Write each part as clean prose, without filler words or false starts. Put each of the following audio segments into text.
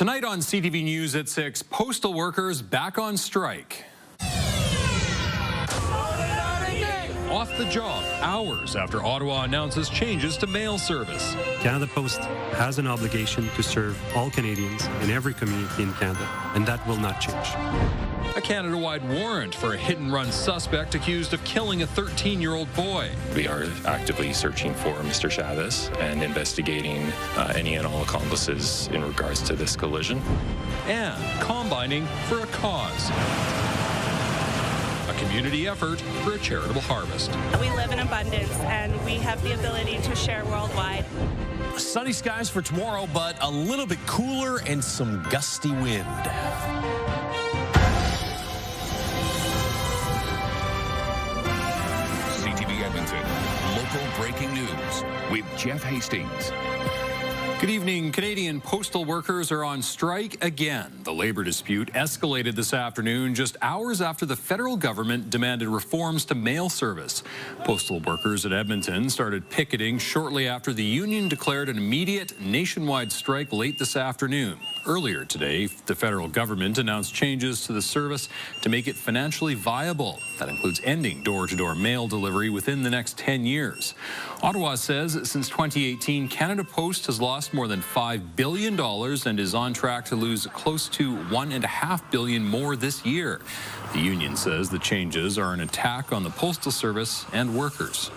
Tonight on CTV News at 6, postal workers back on strike. Off the job hours after Ottawa announces changes to mail service. Canada Post has an obligation to serve all Canadians in every community in Canada, and that will not change. A Canada-wide warrant for a hit-and-run suspect accused of killing a 13-year-old boy. We are actively searching for Mr. Chavez and investigating any and all accomplices in regards to this collision. And combining for a cause. A community effort for a charitable harvest. We live in abundance and we have the ability to share worldwide. Sunny skies for tomorrow, but a little bit cooler and some gusty wind. CTV Edmonton, local breaking news with Jeff Hastings. Good evening. Canadian postal workers are on strike again. The labor dispute escalated this afternoon just hours after the federal government demanded reforms to mail service. Postal workers at Edmonton started picketing shortly after the union declared an immediate nationwide strike late this afternoon. Earlier today, the federal government announced changes to the service to make it financially viable. That includes ending door-to-door mail delivery within the next 10 years. Ottawa says since 2018, Canada Post has lost more than $5 billion and is on track to lose close to $1.5 billion more this year. The union says the changes are an attack on the postal service and workers.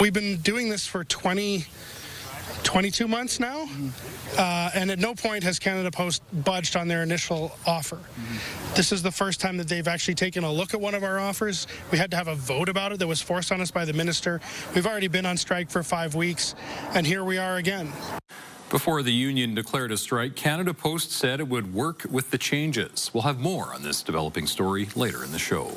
We've been doing this for 22 months now, and at no point has Canada Post budged on their initial offer. This is the first time that they've actually taken a look at one of our offers. We had to have a vote about it that was forced on us by the minister. We've already been on strike for 5 weeks, and here we are again. Before the union declared a strike, Canada Post said it would work with the changes. We'll have more on this developing story later in the show.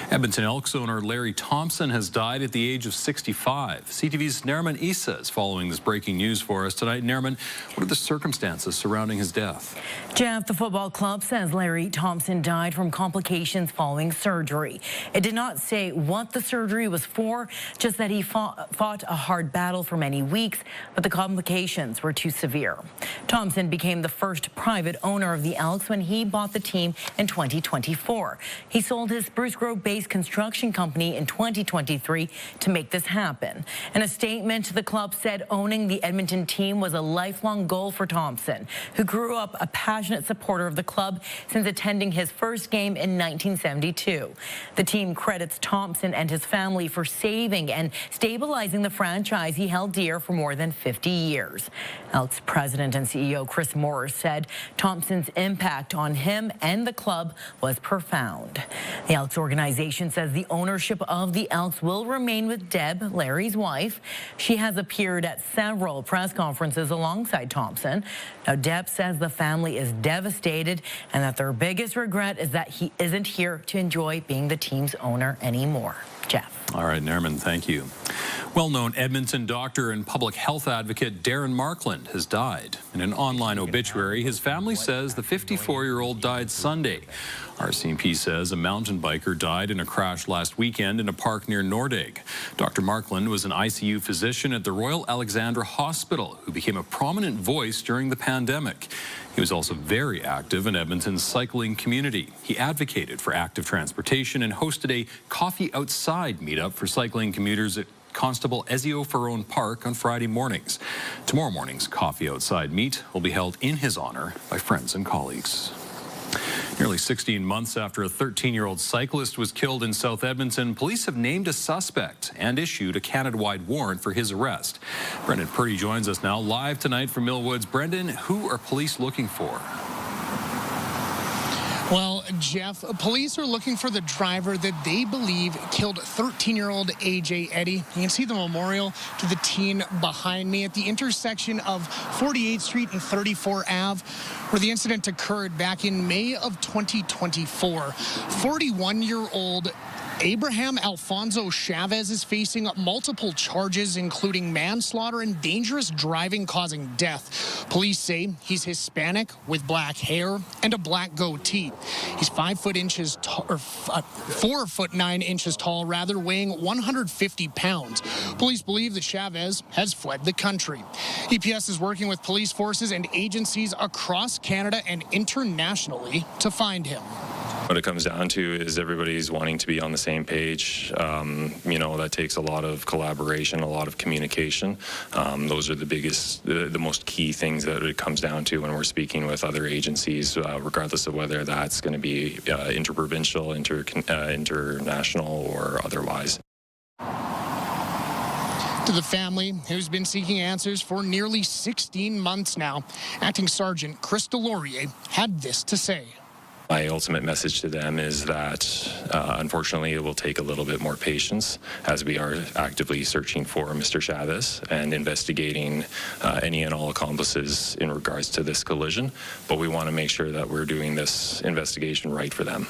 Edmonton Elks owner Larry Thompson has died at the age of 65. CTV's Nerman Issa is following this breaking news for us tonight. Nerman, what are the circumstances surrounding his death? Jeff, the football club says Larry Thompson died from complications following surgery. It did not say what the surgery was for, just that he fought a hard battle for many weeks, but the complications were too severe. Thompson became the first private owner of the Elks when he bought the team in 2024. He sold his Spruce Grove-based construction company in 2023 to make this happen. In a statement, the club said owning the Edmonton team was a lifelong goal for Thompson, who grew up a passionate supporter of the club since attending his first game in 1972. The team credits Thompson and his family for saving and stabilizing the franchise he held dear for more than 50 years. Elks president and CEO Chris Morris said Thompson's impact on him and the club was profound. The Elks organization says the ownership of the Elks will remain with Deb, Larry's wife. She has appeared at several press conferences alongside Thompson. Now, Deb says the family is devastated and that their biggest regret is that he isn't here to enjoy being the team's owner anymore. Jeff. All right, Nerman, thank you. Well-known Edmonton doctor and public health advocate Darren Markland has died. In an online obituary, his family says the 54-year-old died Sunday. RCMP says a mountain biker died in a crash last weekend in a park near Nordegg. Dr. Markland was an ICU physician at the Royal Alexandra Hospital who became a prominent voice during the pandemic. He was also very active in Edmonton's cycling community. He advocated for active transportation and hosted a coffee outside meetup for cycling commuters at Constable Ezio Ferrone Park on Friday mornings. Tomorrow morning's coffee outside meet will be held in his honor by friends and colleagues. Nearly 16 months after a 13-year-old cyclist was killed in South Edmonton, police have named a suspect and issued a Canada-wide warrant for his arrest. Brendan Purdy joins us now live tonight from Millwoods. Brendan, who are police looking for? Well, Jeff, police are looking for the driver that they believe killed 13-year-old AJ Eddy. You can see the memorial to the teen behind me at the intersection of 48th Street and 34 Ave, where the incident occurred back in May of 2024. 41-year-old Abraham Alfonso Chavez is facing multiple charges, including manslaughter and dangerous driving causing death. Police say he's Hispanic with black hair and a black goatee. He's 4 foot 9 inches tall, weighing 150 pounds. Police believe that Chavez has fled the country. EPS is working with police forces and agencies across Canada and internationally to find him. What it comes down to is everybody's wanting to be on the same page. That takes a lot of collaboration, a lot of communication. Those are the most key things that it comes down to when we're speaking with other agencies, regardless of whether that's going to be interprovincial, international, or otherwise. To the family, who's been seeking answers for nearly 16 months now, Acting Sergeant Chris Delorier had this to say. My ultimate message to them is that, unfortunately, it will take a little bit more patience as we are actively searching for Mr. Chavez and investigating any and all accomplices in regards to this collision. But we want to make sure that we're doing this investigation right for them.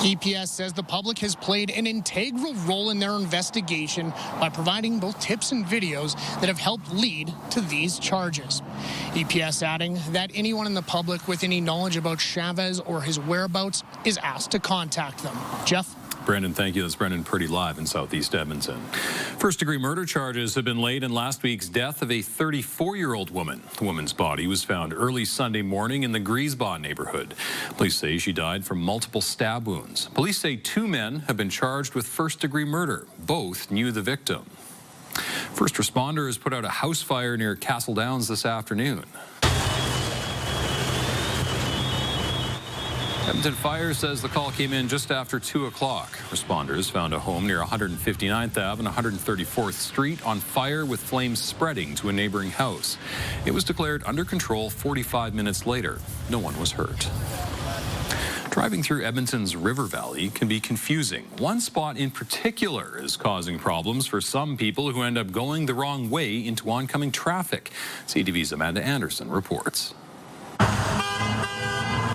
EPS says the public has played an integral role in their investigation by providing both tips and videos that have helped lead to these charges. EPS adding that anyone in the public with any knowledge about Chavez or his whereabouts is asked to contact them. Jeff? Brendan, thank you. That's Brendan Purdy live in Southeast Edmonton. First-degree murder charges have been laid in last week's death of a 34-year-old woman. The woman's body was found early Sunday morning in the Griesbaugh neighborhood. Police say she died from multiple stab wounds. Police say 2 men have been charged with first-degree murder. Both knew the victim. First responders put out a house fire near Castle Downs this afternoon. Edmonton Fire says the call came in just after 2 o'clock. Responders found a home near 159th Ave and 134th Street on fire with flames spreading to a neighboring house. It was declared under control 45 minutes later. No one was hurt. Driving through Edmonton's River Valley can be confusing. One spot in particular is causing problems for some people who end up going the wrong way into oncoming traffic. CTV's Amanda Anderson reports.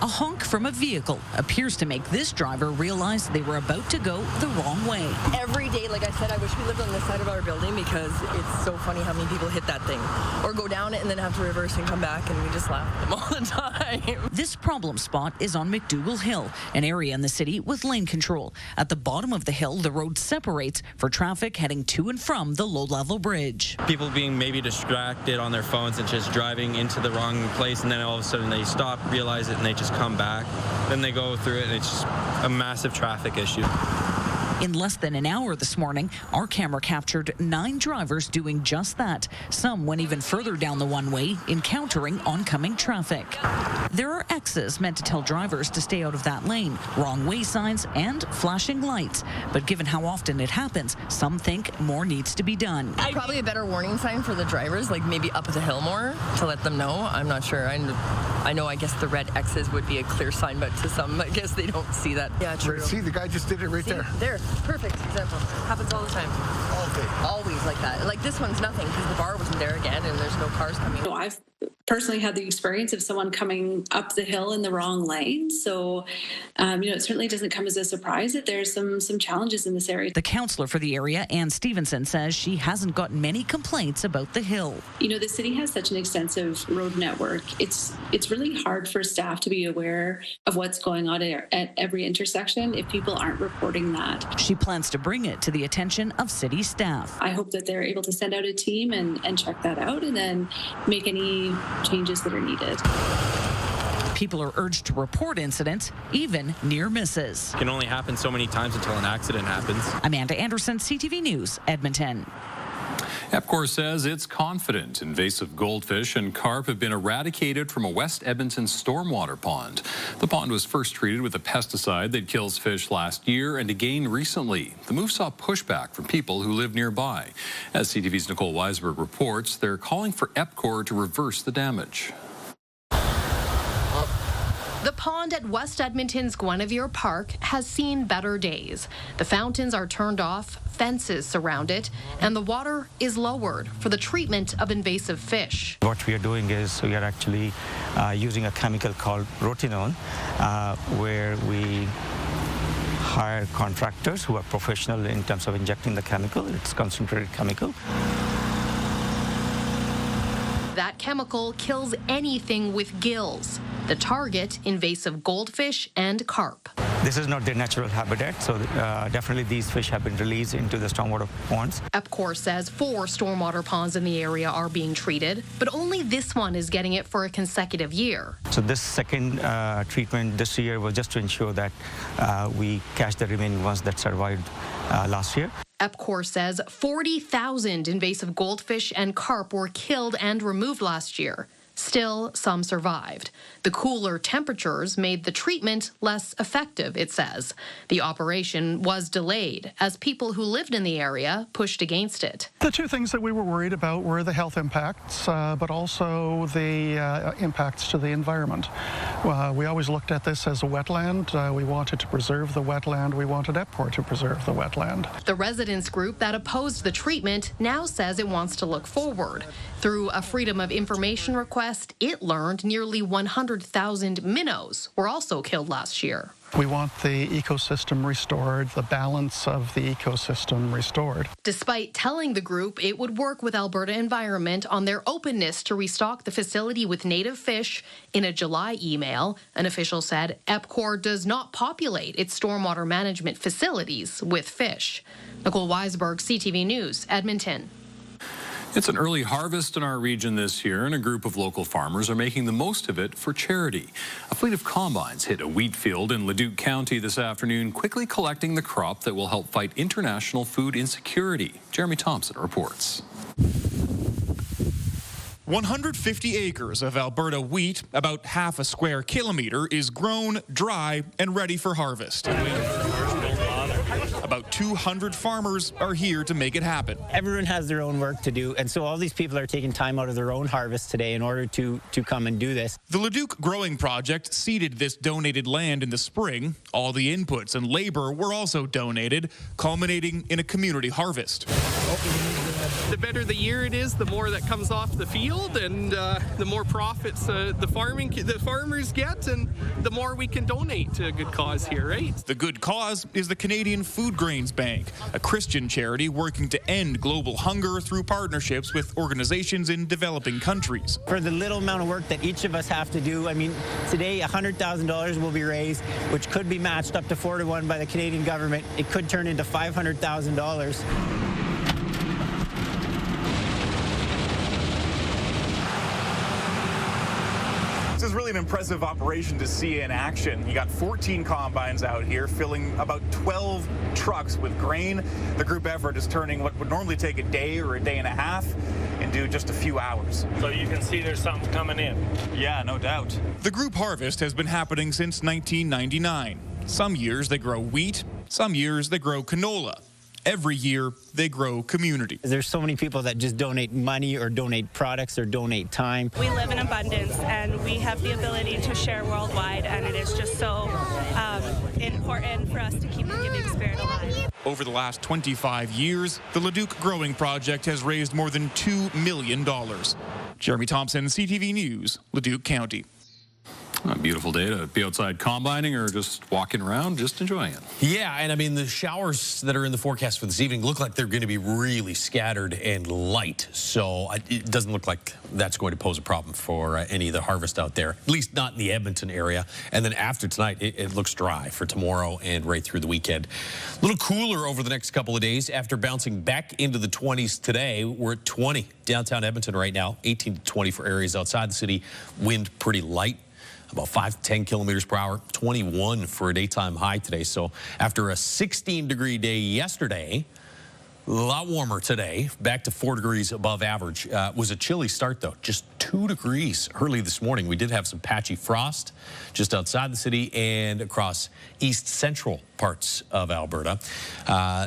A honk from a vehicle appears to make this driver realize they were about to go the wrong way. Every day, like I said, I wish we lived on this side of our building because it's so funny how many people hit that thing or go down it and then have to reverse and come back, and we just laugh at them all the time. This problem spot is on McDougall Hill, an area in the city with lane control. At the bottom of the hill, the road separates for traffic heading to and from the low-level bridge. People being maybe distracted on their phones and just driving into the wrong place, and then all of a sudden they stop, realize it, and they just come back. Then they go through it, and it's just a massive traffic issue. In less than an hour this morning, our camera captured 9 drivers doing just that. Some went even further down the one-way, encountering oncoming traffic. There are X's meant to tell drivers to stay out of that lane, wrong way signs, and flashing lights. But given how often it happens, some think more needs to be done. Probably a better warning sign for the drivers, like maybe up the hill more to let them know. I'm not sure. I know, I guess the red X's would be a clear sign, but to some, I guess they don't see that. Yeah, true. See, the guy just did it right there. There. Perfect example. Happens all the time. All day. Always like that. Like this one's nothing because the bar wasn't there again and there's no cars coming. So I've personally had the experience of someone coming up the hill in the wrong lane. So, it certainly doesn't come as a surprise that there's some challenges in this area. The councillor for the area, Ann Stevenson, says she hasn't gotten many complaints about the hill. The city has such an extensive road network. It's really hard for staff to be aware of what's going on at every intersection if people aren't reporting that. She plans to bring it to the attention of city staff. I hope that they're able to send out a team and check that out and then make any changes that are needed. People are urged to report incidents, even near misses. It can only happen so many times until an accident happens. Amanda Anderson, CTV News, Edmonton. EPCOR says it's confident invasive goldfish and carp have been eradicated from a West Edmonton stormwater pond. The pond was first treated with a pesticide that kills fish last year and again recently. The move saw pushback from people who live nearby. As CTV's Nicole Weisberg reports, they're calling for EPCOR to reverse the damage. The pond at West Edmonton's Guinevere Park has seen better days. The fountains are turned off, fences surround it, and the water is lowered for the treatment of invasive fish. What we are doing is we are actually using a chemical called rotinone, where we hire contractors who are professional in terms of injecting the chemical. It's concentrated chemical. That chemical kills anything with gills. The target, invasive goldfish and carp. This is not their natural habitat, so definitely these fish have been released into the stormwater ponds. EPCOR says 4 stormwater ponds in the area are being treated, but only this one is getting it for a consecutive year. So this second treatment this year was just to ensure that we catch the remaining ones that survived last year. EPCOR says 40,000 invasive goldfish and carp were killed and removed last year. Still, some survived. The cooler temperatures made the treatment less effective, it says. The operation was delayed as people who lived in the area pushed against it. The two things that we were worried about were the health impacts, but also the impacts to the environment. We always looked at this as a wetland. We wanted to preserve the wetland. We wanted EPCOR to preserve the wetland. The residents group that opposed the treatment now says it wants to look forward. Through a Freedom of Information request, it learned nearly 100,000 minnows were also killed last year. We want the ecosystem restored, the balance of the ecosystem restored. Despite telling the group it would work with Alberta Environment on their openness to restock the facility with native fish, in a July email, an official said EPCOR does not populate its stormwater management facilities with fish. Nicole Weisberg, CTV News, Edmonton. It's an early harvest in our region this year, and a group of local farmers are making the most of it for charity. A fleet of combines hit a wheat field in Leduc County this afternoon, quickly collecting the crop that will help fight international food insecurity. Jeremy Thompson reports. 150 acres of Alberta wheat, about half a square kilometre, is grown, dry, and ready for harvest. About 200 farmers are here to make it happen. Everyone has their own work to do, and so all these people are taking time out of their own harvest today in order to come and do this. The Leduc Growing Project seeded this donated land in the spring. All the inputs and labor were also donated, culminating in a community harvest. The better the year it is, the more that comes off the field, and the more profits the farmers get, and the more we can donate to a good cause here, right? The good cause is the Canadian Food Grains Bank, a Christian charity working to end global hunger through partnerships with organizations in developing countries. For the little amount of work that each of us have to do, I mean, today $100,000 will be raised, which could be matched up to 4-to-1 by the Canadian government. It could turn into $500,000. This is really an impressive operation to see in action. You got 14 combines out here filling about 12 trucks with grain. The group effort is turning what would normally take a day or a day and a half into just a few hours. So you can see there's something coming in. Yeah, no doubt. The group harvest has been happening since 1999. Some years they grow wheat, some years they grow canola. Every year, they grow community. There's so many people that just donate money or donate products or donate time. We live in abundance, and we have the ability to share worldwide, and it is just so important for us to keep the giving spirit alive. Over the last 25 years, the Leduc Growing Project has raised more than $2 million. Jeremy Thompson, CTV News, Leduc County. A beautiful day to be outside combining or just walking around, just enjoying it. Yeah, and I mean, the showers that are in the forecast for this evening look like they're going to be really scattered and light. So it doesn't look like that's going to pose a problem for any of the harvest out there, at least not in the Edmonton area. And then after tonight, it looks dry for tomorrow and right through the weekend. A little cooler over the next couple of days after bouncing back into the 20s today. We're at 20 downtown Edmonton right now, 18 to 20 for areas outside the city. Wind pretty light, about 5 to 10 kilometers per hour, 21 for a daytime high today. So after a 16-degree day yesterday, a lot warmer today, back to 4 degrees above average. Was a chilly start, though, just 2 degrees early this morning. We did have some patchy frost just outside the city and across east central parts of Alberta.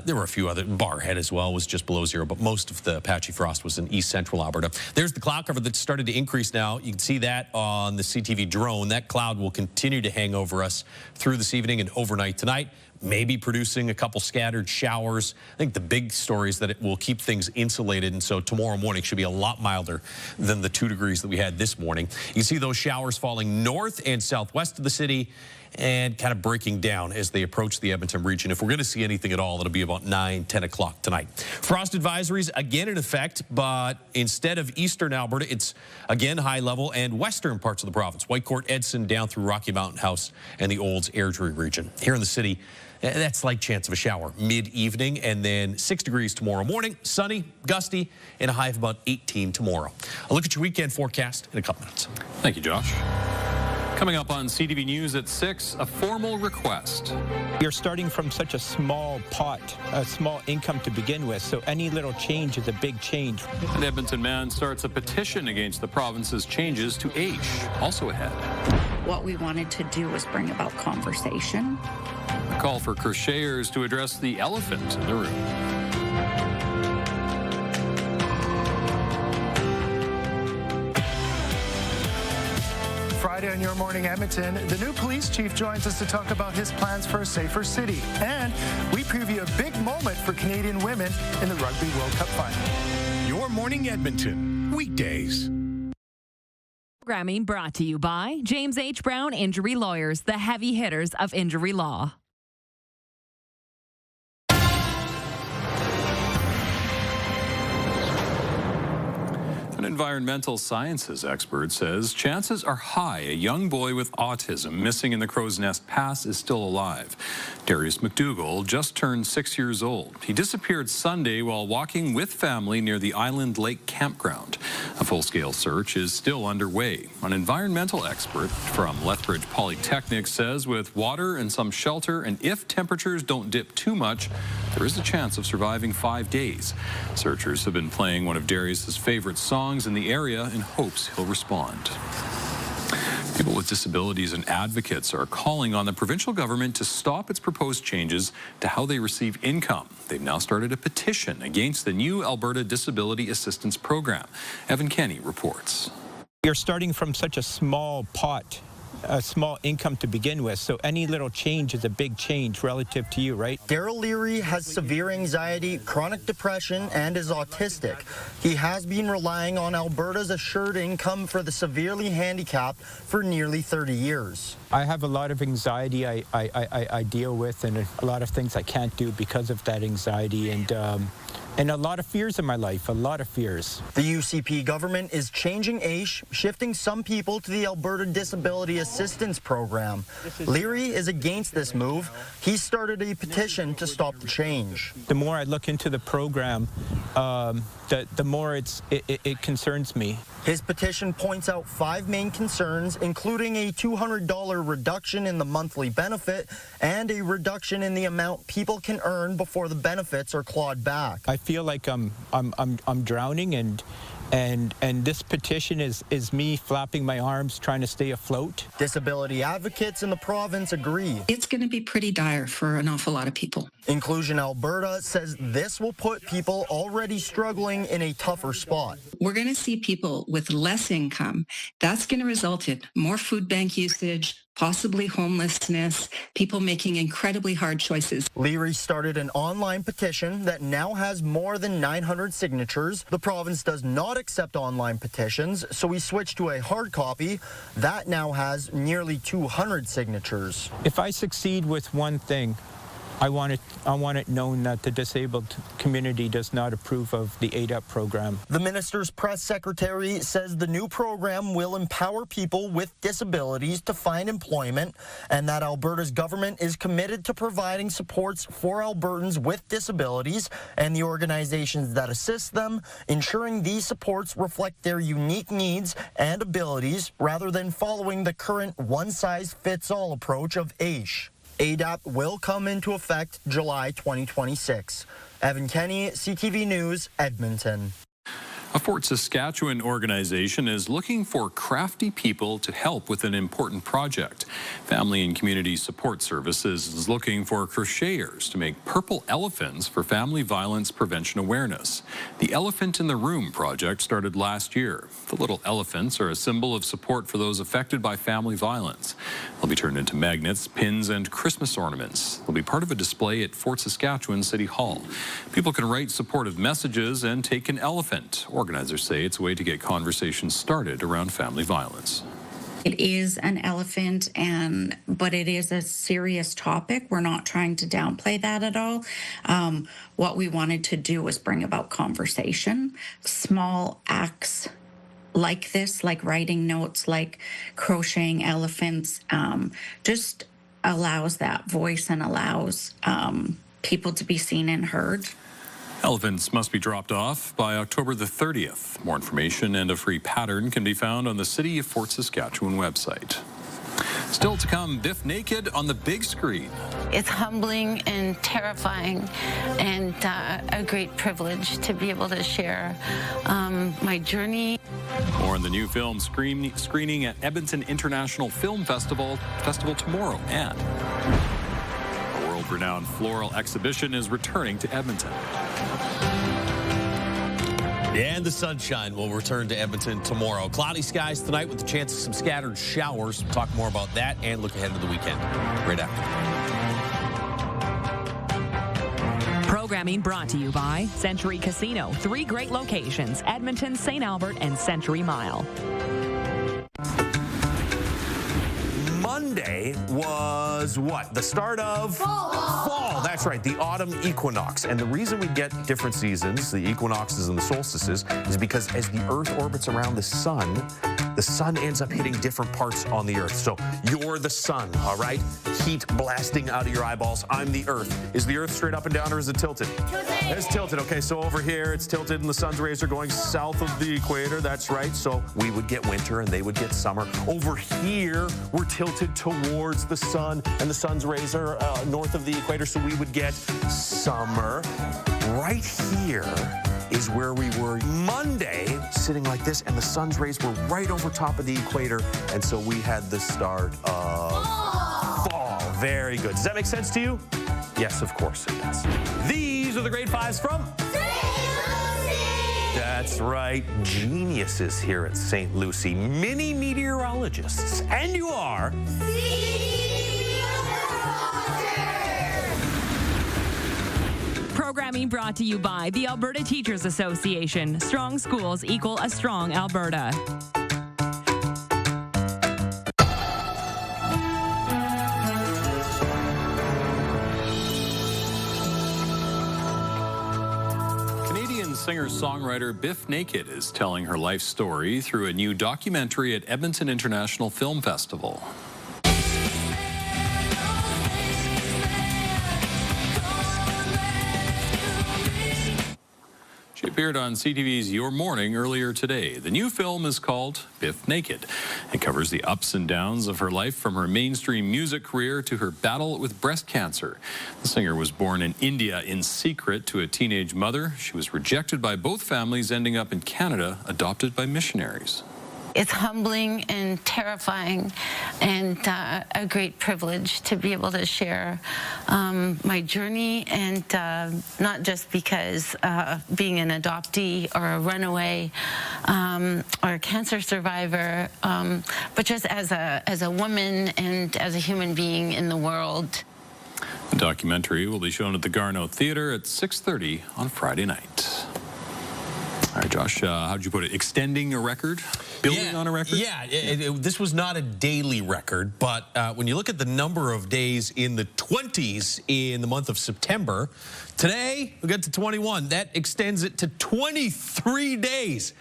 There were a few other, Barhead as well was just below zero, but most of the patchy frost was in east central Alberta. There's the cloud cover that's started to increase now. You can see that on the CTV drone. That cloud will continue to hang over us through this evening and overnight tonight. maybe producing a couple scattered showers. I think the big story is that it will keep things insulated, and so tomorrow morning should be a lot milder than the 2 degrees that we had this morning. You can see those showers falling north and southwest of the city and kind of breaking down as they approach the Edmonton region. If we're going to see anything at all, it'll be about 9, 10 o'clock tonight. Frost advisories again in effect, but instead of eastern Alberta, it's again high level and western parts of the province. Whitecourt, Edson, down through Rocky Mountain House and the Olds Airdrie region. Here in the city, that slight chance of a shower mid-evening, and then 6 degrees tomorrow morning, sunny, gusty, and a high of about 18 tomorrow. I'll look at your weekend forecast in a couple minutes. Thank you, Josh. Coming up on CTV News at 6, a formal request. You're starting from such a small pot, a small income to begin with, so any little change is a big change. An Edmonton man starts a petition against the province's changes to AISH. Also ahead. What we wanted to do was bring about conversation. A call for crocheters to address the elephant in the room. Friday on Your Morning Edmonton, the new police chief joins us to talk about his plans for a safer city. And we preview a big moment for Canadian women in the Rugby World Cup final. Your Morning Edmonton, weekdays. Programming brought to you by James H. Brown Injury Lawyers, the heavy hitters of injury law. An environmental sciences expert says chances are high a young boy with autism missing in the Crow's Nest Pass is still alive. Darius McDougall just turned 6 years old. He disappeared Sunday while walking with family near the Island Lake campground. A full-scale search is still underway. An environmental expert from Lethbridge Polytechnic says with water and some shelter, and if temperatures don't dip too much, there is a chance of surviving 5 days. Searchers have been playing one of Darius's favorite songs in the area in hopes he'll respond. People with disabilities and advocates are calling on the provincial government to stop its proposed changes to how they receive income. They've now started a petition against the new Alberta Disability Assistance Program. Evan Kenny reports. You're starting from such a small pot, a small income to begin with, so any little change is a big change relative to you, right? Daryl Leary has severe anxiety, chronic depression, and is autistic. He has been relying on Alberta's assured income for the severely handicapped for nearly 30 years. I have a lot of anxiety I deal with, and a lot of things I can't do because of that anxiety, and a lot of fears in my life, a lot of fears. The UCP government is changing AISH, shifting some people to the Alberta Disability Assistance Program. Leary is against this move. He started a petition to stop the change. The more I look into the program, the more it concerns me. His petition points out 5 main concerns, including a $200 reduction in the monthly benefit and a reduction in the amount people can earn before the benefits are clawed back. I feel like I'm drowning, and this petition is me flapping my arms trying to stay afloat. Disability advocates in the province agree. It's going to be pretty dire for an awful lot of people. Inclusion Alberta says this will put people already struggling in a tougher spot. We're going to see people with less income. That's going to result in more food bank usage, possibly homelessness, people making incredibly hard choices. Leary started an online petition that now has more than 900 signatures. The province does not accept online petitions, so we switched to a hard copy. That now has nearly 200 signatures. If I succeed with one thing, I want it known that the disabled community does not approve of the ADAP program. The minister's press secretary says the new program will empower people with disabilities to find employment, and that Alberta's government is committed to providing supports for Albertans with disabilities and the organizations that assist them, ensuring these supports reflect their unique needs and abilities rather than following the current one-size-fits-all approach of AISH. ADAP will come into effect July 2026. Evan Kenny, CTV News, Edmonton. A Fort Saskatchewan organization is looking for crafty people to help with an important project. Family and Community Support Services is looking for crocheters to make purple elephants for family violence prevention awareness. The Elephant in the Room project started last year. The little elephants are a symbol of support for those affected by family violence. They'll be turned into magnets, pins, and Christmas ornaments. They'll be part of a display at Fort Saskatchewan City Hall. People can write supportive messages and take an elephant. Organizers say it's a way to get conversations started around family violence. It is an elephant, but it is a serious topic. We're not trying to downplay that at all. What we wanted to do was bring about conversation. Small acts like this, like writing notes, like crocheting elephants, just allows that voice and allows people to be seen and heard. Elephants must be dropped off by October the 30th. More information and a free pattern can be found on the City of Fort Saskatchewan website. Still to come, Biff Naked on the big screen. It's humbling and terrifying and a great privilege to be able to share my journey. More on the new film screening at Edmonton International Film Festival tomorrow. And a world-renowned Floral exhibition is returning to Edmonton. And the sunshine will return to Edmonton tomorrow. Cloudy skies tonight with the chance of some scattered showers. We'll talk more about that and look ahead to the weekend right after. Programming brought to you by Century Casino. 3 great locations: Edmonton, St. Albert, and Century Mile. Monday was what? The start of fall. That's right, the autumn equinox. And the reason we get different seasons, the equinoxes and the solstices, is because as the Earth orbits around the sun ends up hitting different parts on the Earth. So you're the sun, all right? Heat blasting out of your eyeballs. I'm the Earth. Is the Earth straight up and down, or is it tilted? Tilted. It's tilted. Okay, so over here it's tilted and the sun's rays are going south of the equator. That's right. So we would get winter and they would get summer. Over here we're tilted towards the sun and the sun's rays are north of the equator, so we would get summer. Right here is where we were Monday, sitting like this, and the sun's rays were right over top of the equator, and so we had the start of fall. Very good. Does that make sense to you? Yes, of course it does. These are the grade 5s from That's right, geniuses here at St. Lucie, mini meteorologists, and you are Programming brought to you by the Alberta Teachers Association. Strong schools equal a strong Alberta. Canadian singer-songwriter Biff Naked is telling her life story through a new documentary at Edmonton International Film Festival. She appeared on CTV's Your Morning earlier today. The new film is called Biff Naked. It covers the ups and downs of her life from her mainstream music career to her battle with breast cancer. The singer was born in India in secret to a teenage mother. She was rejected by both families, ending up in Canada, adopted by missionaries. It's humbling and terrifying and a great privilege to be able to share my journey, and not just because being an adoptee or a runaway or a cancer survivor, but just as a woman and as a human being in the world. The documentary will be shown at the Garneau Theatre at 6:30 on Friday night. All right, Josh, how'd you put it? Extending a record? Building on a record? Yeah, this was not a daily record, but when you look at the number of days in the 20s in the month of September, today we get to 21. That extends it to 23 days,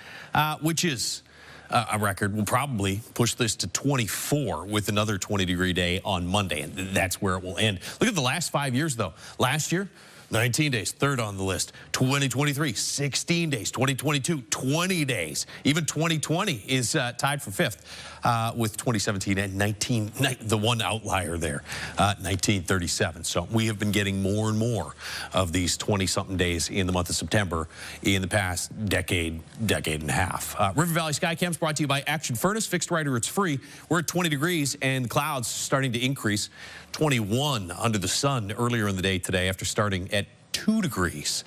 which is a record. We'll probably push this to 24 with another 20-degree day on Monday, and that's where it will end. Look at the last 5 years, though. Last year, 19 days, third on the list. 2023, 16 days. 2022, 20 days. Even 2020 is tied for fifth with 2017 at 19, the one outlier there, 1937. So we have been getting more and more of these 20-something days in the month of September in the past decade and a half. River Valley Skycams brought to you by Action Furnace. Fixed right or it's free. We're at 20 degrees and clouds starting to increase. 21 under the sun earlier in the day today after starting at 2 degrees.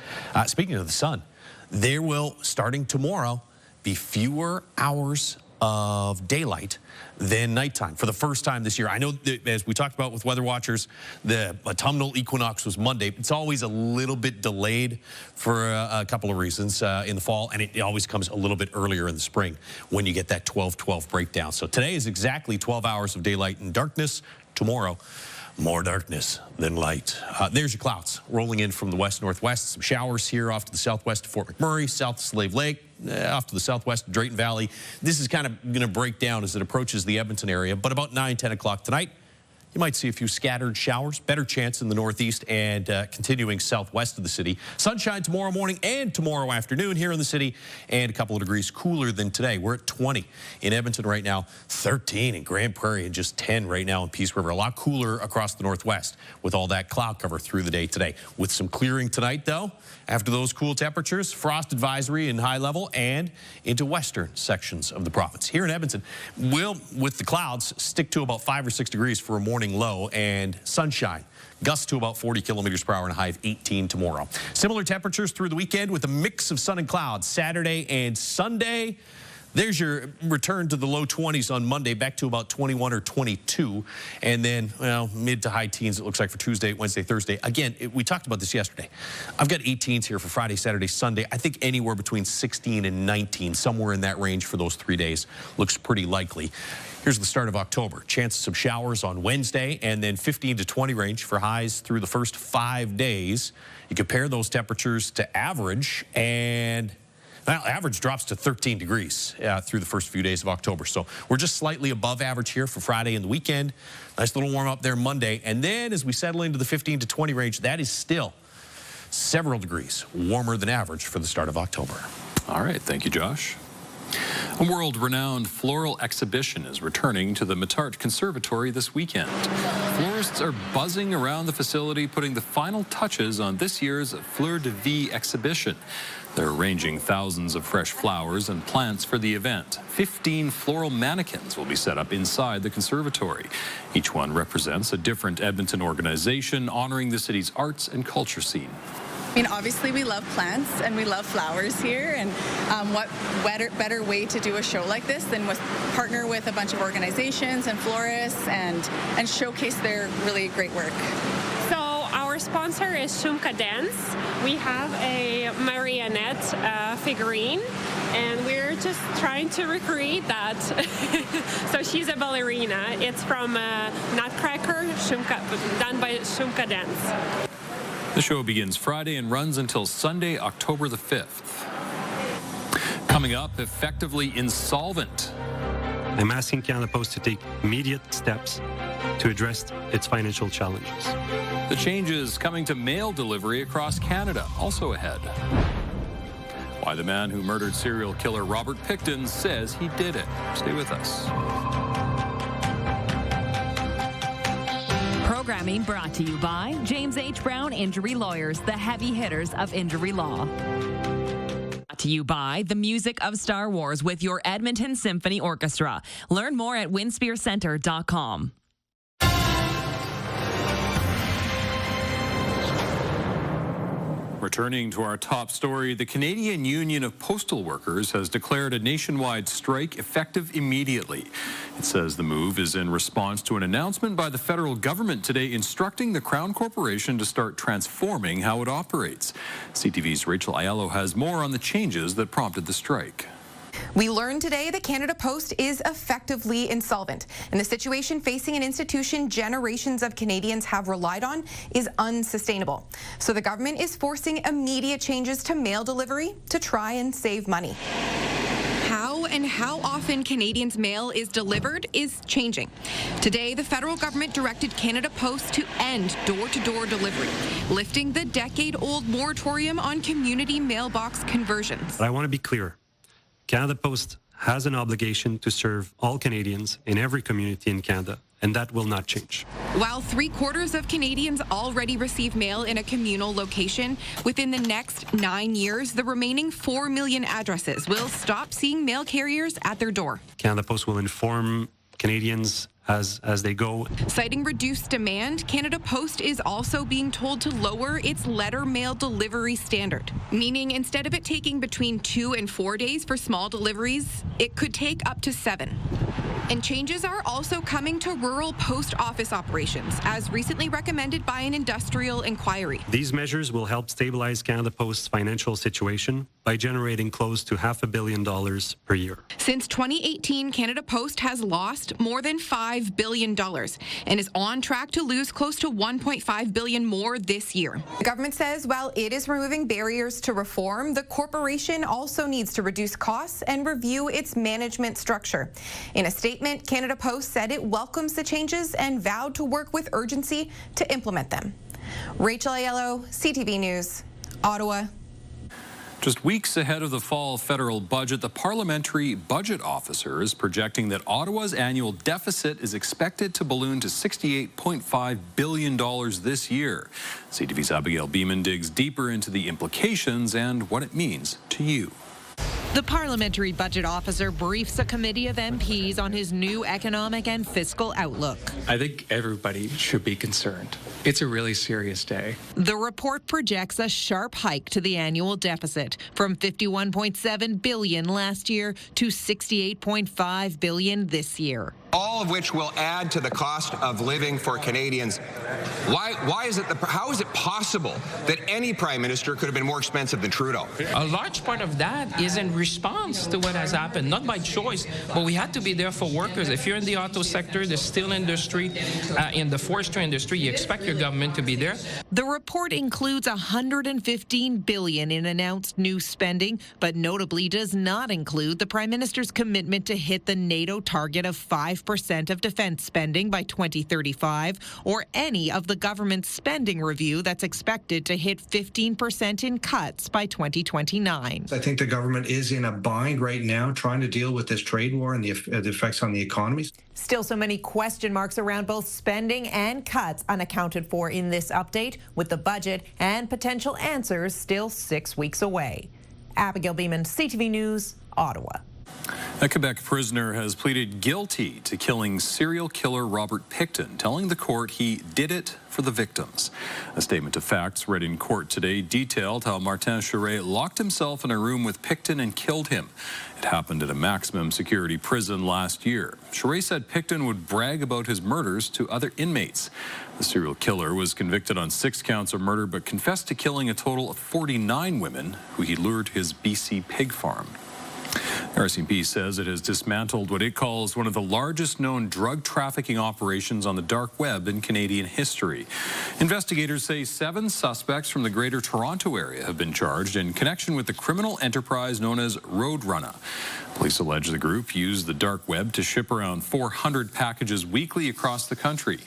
Speaking of the sun, there will, starting tomorrow, be fewer hours of daylight than nighttime for the first time this year. I know that, as we talked about with weather watchers, the autumnal equinox was Monday. It's always a little bit delayed for a couple of reasons in the fall, and it always comes a little bit earlier in the spring when you get that 12-12 breakdown. So today is exactly 12 hours of daylight and darkness. Tomorrow, more darkness than light. There's your clouds rolling in from the west-northwest. Some showers here off to the southwest of Fort McMurray, south to Slave Lake, off to the southwest of Drayton Valley. This is kind of going to break down as it approaches the Edmonton area, but about 9-10 o'clock tonight, you might see a few scattered showers. Better chance in the northeast and continuing southwest of the city. Sunshine tomorrow morning and tomorrow afternoon here in the city, and a couple of degrees cooler than today. We're at 20 in Edmonton right now, 13 in Grand Prairie, and just 10 right now in Peace River. A lot cooler across the northwest with all that cloud cover through the day today. With some clearing tonight, though, after those cool temperatures, frost advisory in high level and into western sections of the province. Here in Edmonton, we'll, with the clouds, stick to about 5 or 6 degrees for a morning low and sunshine. Gusts to about 40 kilometers per hour and a high of 18 tomorrow. Similar temperatures through the weekend with a mix of sun and clouds Saturday and Sunday. There's your return to the low 20s on Monday, back to about 21 or 22. And then, well, mid to high teens, it looks like, for Tuesday, Wednesday, Thursday. Again, we talked about this yesterday. I've got 18s here for Friday, Saturday, Sunday. I think anywhere between 16 and 19, somewhere in that range for those 3 days, looks pretty likely. Here's the start of October. Chances of showers on Wednesday, and then 15 to 20 range for highs through the first 5 days. You compare those temperatures to average, and well, average drops to 13 degrees through the first few days of October. So we're just slightly above average here for Friday and the weekend. Nice little warm up there Monday. And then as we settle into the 15 to 20 range, that is still several degrees warmer than average for the start of October. All right. Thank you, Josh. A world-renowned floral exhibition is returning to the Matart Conservatory this weekend. Florists are buzzing around the facility, putting the final touches on this year's Fleur de Vie exhibition. They're arranging thousands of fresh flowers and plants for the event. 15 floral mannequins will be set up inside the conservatory. Each one represents a different Edmonton organization honoring the city's arts and culture scene. I mean, obviously we love plants and we love flowers here, and what better way to do a show like this than partner with a bunch of organizations and florists and showcase their really great work. So our sponsor is Shumka Dance. We have a marionette figurine, and we're just trying to recreate that. So she's a ballerina. It's from Nutcracker, done by Shumka Dance. The show begins Friday and runs until Sunday, October the 5th. Coming up, effectively insolvent. I'm asking Canada Post to take immediate steps to address its financial challenges. The changes coming to mail delivery across Canada, also ahead. Why the man who murdered serial killer Robert Pickton says he did it. Stay with us. Programming brought to you by James H. Brown Injury Lawyers, the heavy hitters of injury law. Brought to you by the music of Star Wars with your Edmonton Symphony Orchestra. Learn more at winspearcenter.com. Returning to our top story, the Canadian Union of Postal Workers has declared a nationwide strike effective immediately. It says the move is in response to an announcement by the federal government today instructing the Crown Corporation to start transforming how it operates. CTV's Rachel Aiello has more on the changes that prompted the strike. We learned today that Canada Post is effectively insolvent, and the situation facing an institution generations of Canadians have relied on is unsustainable. So the government is forcing immediate changes to mail delivery to try and save money. How and how often Canadians' mail is delivered is changing. Today, the federal government directed Canada Post to end door-to-door delivery, lifting the decade-old moratorium on community mailbox conversions. But I want to be clear. Canada Post has an obligation to serve all Canadians in every community in Canada, and that will not change. While 3/4 of Canadians already receive mail in a communal location, within the next 9 years, the remaining 4 million addresses will stop seeing mail carriers at their door. Canada Post will inform Canadians as they go. Citing reduced demand, Canada Post is also being told to lower its letter mail delivery standard, meaning instead of it taking between 2 and 4 days for small deliveries, it could take up to 7. And changes are also coming to rural post office operations, as recently recommended by an industrial inquiry. These measures will help stabilize Canada Post's financial situation by generating close to $500 million per year. Since 2018, Canada Post has lost more than $5 billion and is on track to lose close to $1.5 billion more this year. The government says while it is removing barriers to reform, the corporation also needs to reduce costs and review its management structure. In a statement, Canada Post said it welcomes the changes and vowed to work with urgency to implement them. Rachel Aiello, CTV News, Ottawa. Just weeks ahead of the fall federal budget, the Parliamentary Budget Officer is projecting that Ottawa's annual deficit is expected to balloon to $68.5 billion this year. CTV's Abigail Beeman digs deeper into the implications and what it means to you. The Parliamentary Budget Officer briefs a committee of MPs on his new economic and fiscal outlook. I think everybody should be concerned. It's a really serious day. The report projects a sharp hike to the annual deficit from $51.7 billion last year to $68.5 billion this year. All of which will add to the cost of living for Canadians. How is it possible that any prime minister could have been more expensive than Trudeau? A large part of that is in response to what has happened, not by choice, but we had to be there for workers. If you're in the auto sector, the steel industry, in the forestry industry, you expect your government to be there. The report includes $115 billion in announced new spending, but notably does not include the prime minister's commitment to hit the NATO target of 5% of defense spending by 2035, or any of the government's spending review that's expected to hit 15% in cuts by 2029. I think the government is in a bind right now trying to deal with this trade war and the effects on the economy. Still so many question marks around both spending and cuts unaccounted for in this update, with the budget and potential answers still 6 weeks away. Abigail Beeman, CTV News, Ottawa. A Quebec prisoner has pleaded guilty to killing serial killer Robert Pickton, telling the court he did it for the victims. A statement of facts read in court today detailed how Martin Charest locked himself in a room with Pickton and killed him. It happened at a maximum security prison last year. Charest said Pickton would brag about his murders to other inmates. The serial killer was convicted on 6 counts of murder but confessed to killing a total of 49 women who he lured to his BC pig farm. RCMP says it has dismantled what it calls one of the largest known drug trafficking operations on the dark web in Canadian history. Investigators say 7 suspects from the Greater Toronto area have been charged in connection with the criminal enterprise known as Roadrunner. Police allege the group used the dark web to ship around 400 packages weekly across the country.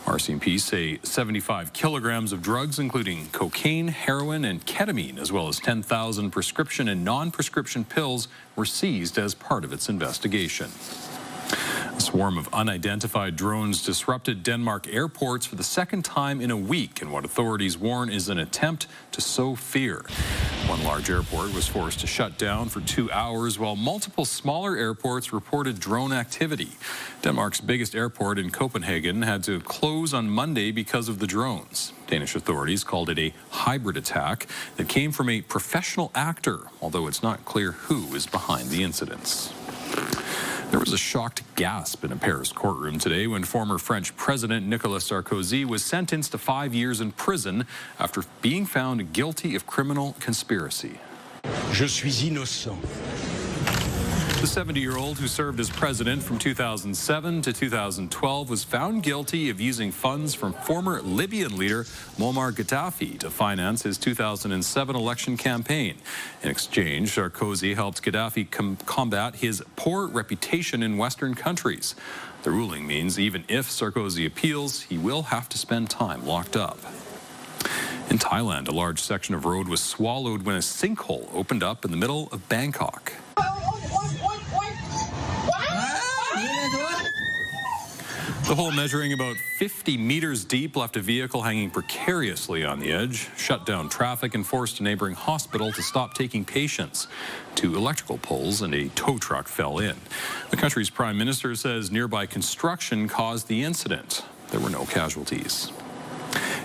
RCMP say 75 kilograms of drugs, including cocaine, heroin, and ketamine, as well as 10,000 prescription and non-prescription pills, were seized as part of its investigation. A swarm of unidentified drones disrupted Denmark airports for the second time in a week in what authorities warn is an attempt to sow fear. One large airport was forced to shut down for 2 hours, while multiple smaller airports reported drone activity. Denmark's biggest airport in Copenhagen had to close on Monday because of the drones. Danish authorities called it a hybrid attack that came from a professional actor, although it's not clear who is behind the incidents. There was a shocked gasp in a Paris courtroom today when former French President Nicolas Sarkozy was sentenced to 5 years in prison after being found guilty of criminal conspiracy. Je suis innocent. The 70-year-old who served as president from 2007 to 2012 was found guilty of using funds from former Libyan leader Muammar Gaddafi to finance his 2007 election campaign. In exchange, Sarkozy helped Gaddafi combat his poor reputation in Western countries. The ruling means even if Sarkozy appeals, he will have to spend time locked up. In Thailand, a large section of road was swallowed when a sinkhole opened up in the middle of Bangkok. The hole, measuring about 50 meters deep, left a vehicle hanging precariously on the edge, shut down traffic, and forced a neighboring hospital to stop taking patients. 2 electrical poles and a tow truck fell in. The country's prime minister says nearby construction caused the incident. There were no casualties.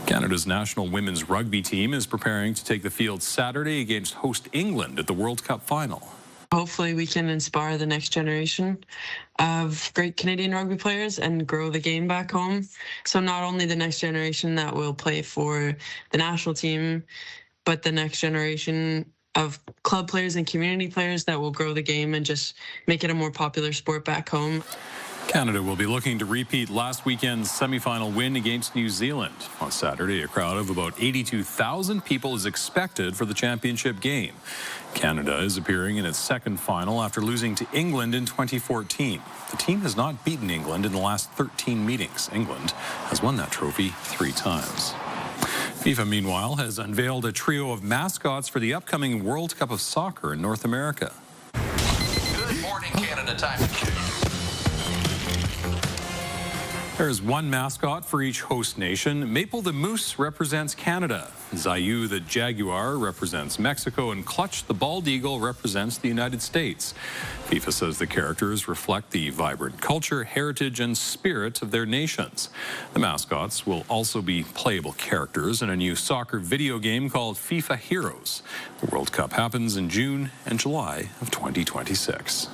Canada's national women's rugby team is preparing to take the field Saturday against host England at the World Cup final. Hopefully we can inspire the next generation of great Canadian rugby players and grow the game back home. So not only the next generation that will play for the national team, but the next generation of club players and community players that will grow the game and just make it a more popular sport back home. Canada will be looking to repeat last weekend's semi-final win against New Zealand. On Saturday, a crowd of about 82,000 people is expected for the championship game. Canada is appearing in its second final after losing to England in 2014. The team has not beaten England in the last 13 meetings. England has won that trophy 3 times. FIFA, meanwhile, has unveiled a trio of mascots for the upcoming World Cup of Soccer in North America. Good morning, Canada time. There's one mascot for each host nation. Maple the Moose represents Canada. Zayu the Jaguar represents Mexico, and Clutch the Bald Eagle represents the United States. FIFA says the characters reflect the vibrant culture, heritage, and spirit of their nations. The mascots will also be playable characters in a new soccer video game called FIFA Heroes. The World Cup happens in June and July of 2026.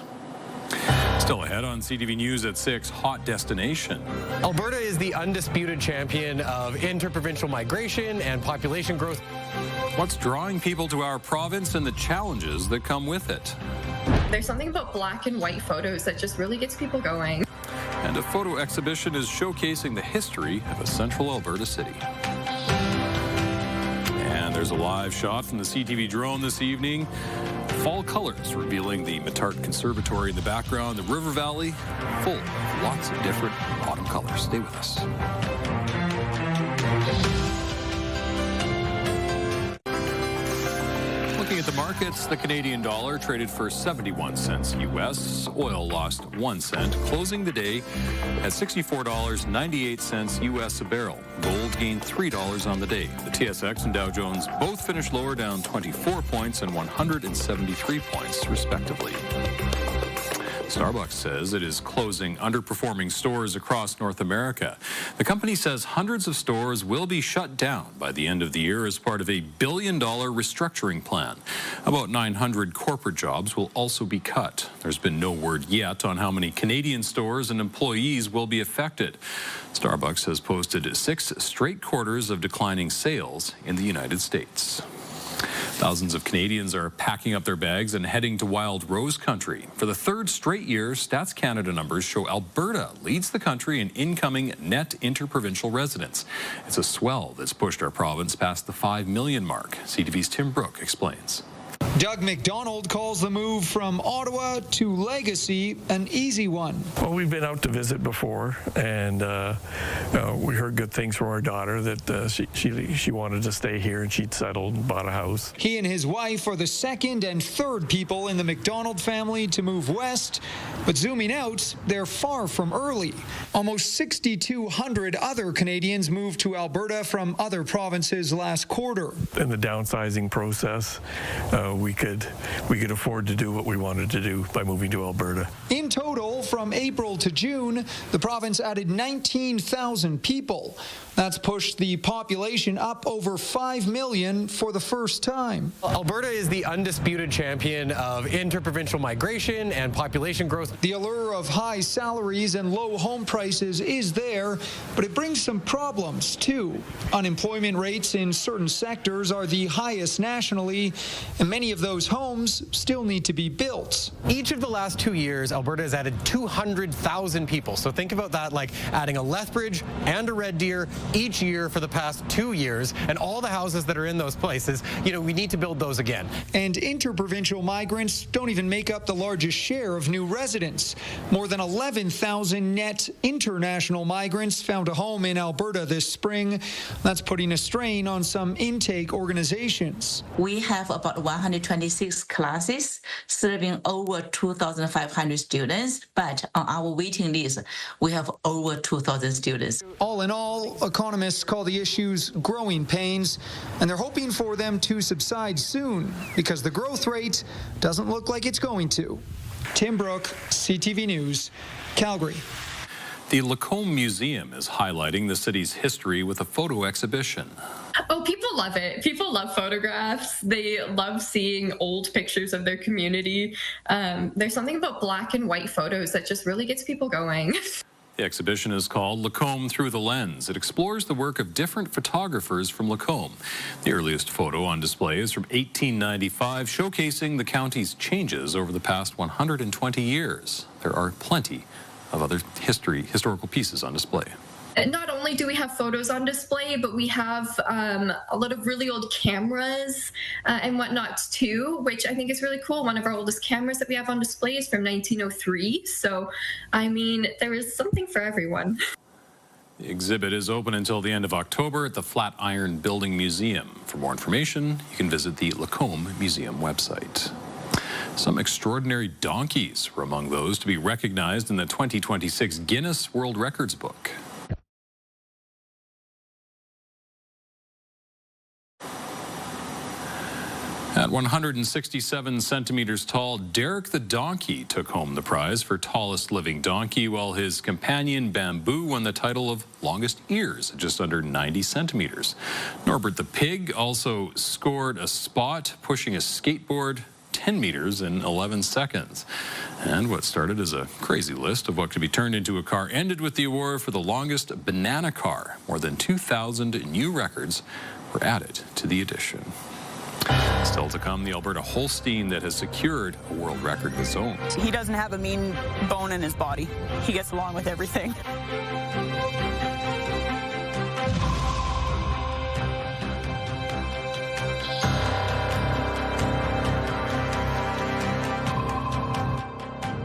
Still ahead on CTV News at 6, hot destination. Alberta is the undisputed champion of interprovincial migration and population growth. What's drawing people to our province and the challenges that come with it? There's something about black and white photos that just really gets people going. And a photo exhibition is showcasing the history of a central Alberta city. And there's a live shot from the CTV drone this evening. Fall colors revealing the Matart Conservatory in the background. The River Valley full of lots of different autumn colors. Stay with us. Looking at the markets, the Canadian dollar traded for 71 cents U.S. Oil lost 1 cent, closing the day at $64.98 U.S. a barrel. Gold gained $3 on the day. The TSX and Dow Jones both finished lower, down 24 points and 173 points, respectively. Starbucks says it is closing underperforming stores across North America. The company says hundreds of stores will be shut down by the end of the year as part of a $1 billion restructuring plan. About 900 corporate jobs will also be cut. There's been no word yet on how many Canadian stores and employees will be affected. Starbucks has posted 6 straight quarters of declining sales in the United States. Thousands of Canadians are packing up their bags and heading to Wild Rose Country. For the 3rd straight year, Stats Canada numbers show Alberta leads the country in incoming net interprovincial residents. It's a swell that's pushed our province past the 5 million mark. CTV's Tim Brooke explains. Doug McDonald calls the move from Ottawa to Legacy an easy one. Well, we've been out to visit before, and we heard good things from our daughter that she wanted to stay here, and she'd settled and bought a house. He and his wife are the 2nd and 3rd people in the McDonald family to move west, but zooming out, they're far from early. Almost 6,200 other Canadians moved to Alberta from other provinces last quarter. In the downsizing process, we could afford to do what we wanted to do by moving to Alberta. In total, from April to June, the province added 19,000 people. That's pushed the population up over 5 million for the first time. Alberta is the undisputed champion of interprovincial migration and population growth. The allure of high salaries and low home prices is there, but it brings some problems too. Unemployment rates in certain sectors are the highest nationally, and many of those homes still need to be built. Each of the last 2 years, Alberta has added 200,000 people. So think about that like adding a Lethbridge and a Red Deer each year for the past 2 years, and all the houses that are in those places, we need to build those again. And interprovincial migrants don't even make up the largest share of new residents. More than 11,000 net international migrants found a home in Alberta this spring. That's putting a strain on some intake organizations. We have about 126 classes serving over 2,500 students, but on our waiting list, we have over 2,000 students. All in all, economists call the issues growing pains, and they're hoping for them to subside soon because the growth rate doesn't look like it's going to. Tim Brooke, CTV News, Calgary. The Lacombe Museum is highlighting the city's history with a photo exhibition. Oh, people love it. People love photographs. They love seeing old pictures of their community. There's something about black and white photos that just really gets people going. The exhibition is called Lacombe Through the Lens. It explores the work of different photographers from Lacombe. The earliest photo on display is from 1895, showcasing the county's changes over the past 120 years. There are plenty of other historical pieces on display. Not only do we have photos on display, but we have a lot of really old cameras and whatnot too, which I think is really cool. One of our oldest cameras that we have on display is from 1903. So, I mean, there is something for everyone. The exhibit is open until the end of October at the Flatiron Building Museum. For more information, you can visit the Lacombe Museum website. Some extraordinary donkeys were among those to be recognized in the 2026 Guinness World Records book. At 167 centimeters tall, Derek the donkey took home the prize for tallest living donkey, while his companion Bamboo won the title of longest ears at just under 90 centimeters. Norbert the pig also scored a spot, pushing a skateboard 10 meters in 11 seconds. And what started as a crazy list of what could be turned into a car ended with the award for the longest banana car. More than 2,000 new records were added to the edition. Still to come, the Alberta Holstein that has secured a world record of its own. He doesn't have a mean bone in his body. He gets along with everything.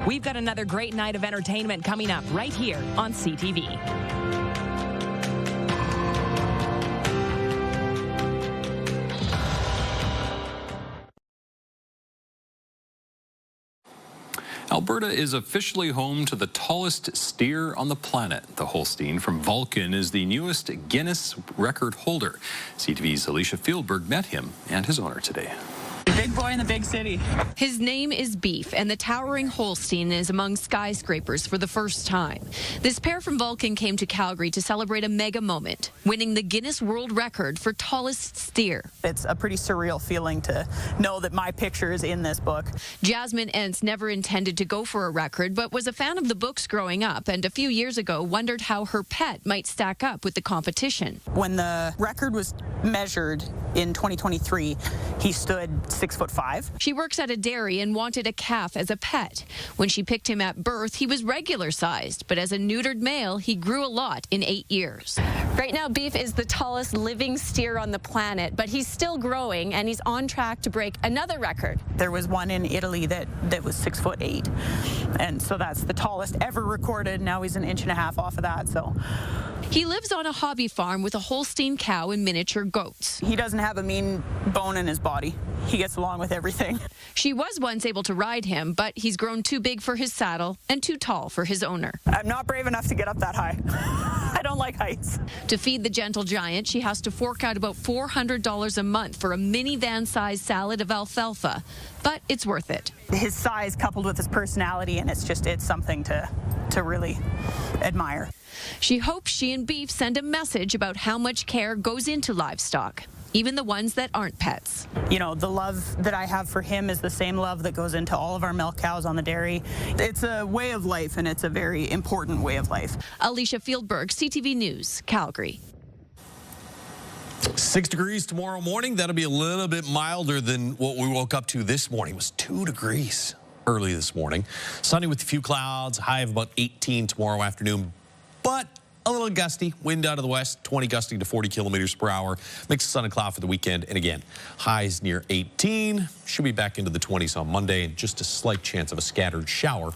We've got another great night of entertainment coming up right here on CTV. Alberta is officially home to the tallest steer on the planet. The Holstein from Vulcan is the newest Guinness record holder. CTV's Alicia Fieldberg met him and his owner today. Big boy in the big city. His name is Beef, and the towering Holstein is among skyscrapers for the first time. This pair from Vulcan came to Calgary to celebrate a mega moment, winning the Guinness World Record for tallest steer. It's a pretty surreal feeling to know that my picture is in this book. Jasmine Entz never intended to go for a record, but was a fan of the books growing up, and a few years ago wondered how her pet might stack up with the competition. When the record was measured in 2023, he stood 6'5". She works at a dairy and wanted a calf as a pet. When she picked him at birth, he was regular sized, but as a neutered male, he grew a lot in 8 years. Right now, Beef is the tallest living steer on the planet, but he's still growing and he's on track to break another record. There was one in Italy that was 6'8", and so that's the tallest ever recorded. Now he's an 1.5 inches off of that. So he lives on a hobby farm with a Holstein cow and miniature goats. He doesn't have a mean bone in his body. He gets along with everything. She was once able to ride him, but he's grown too big for his saddle and too tall for his owner. I'm not brave enough to get up that high. I don't like heights. To feed the gentle giant, she has to fork out about $400 a month for a minivan-sized salad of alfalfa, but it's worth it. His size coupled with his personality, and it's something to really admire. She hopes she and Beef send a message about how much care goes into livestock, even the ones that aren't pets. You know, the love that I have for him is the same love that goes into all of our milk cows on the dairy. It's a way of life, and it's a very important way of life. Alicia Fieldberg, CTV News, Calgary. 6 degrees tomorrow morning. That'll be a little bit milder than what we woke up to this morning. It was 2 degrees early this morning. Sunny with a few clouds, high of about 18 tomorrow afternoon, but a little gusty. Wind out of the west, 20 gusting to 40 kilometers per hour. Mix of sun and cloud for the weekend. And again, highs near 18. Should be back into the 20s on Monday, and just a slight chance of a scattered shower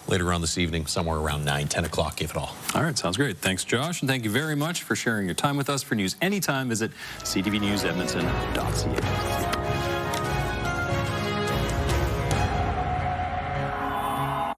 later on this evening, somewhere around 9, 10 o'clock, if at all. All right, sounds great. Thanks, Josh, and thank you very much for sharing your time with us. For news anytime, visit ctvnewsedmonton.ca.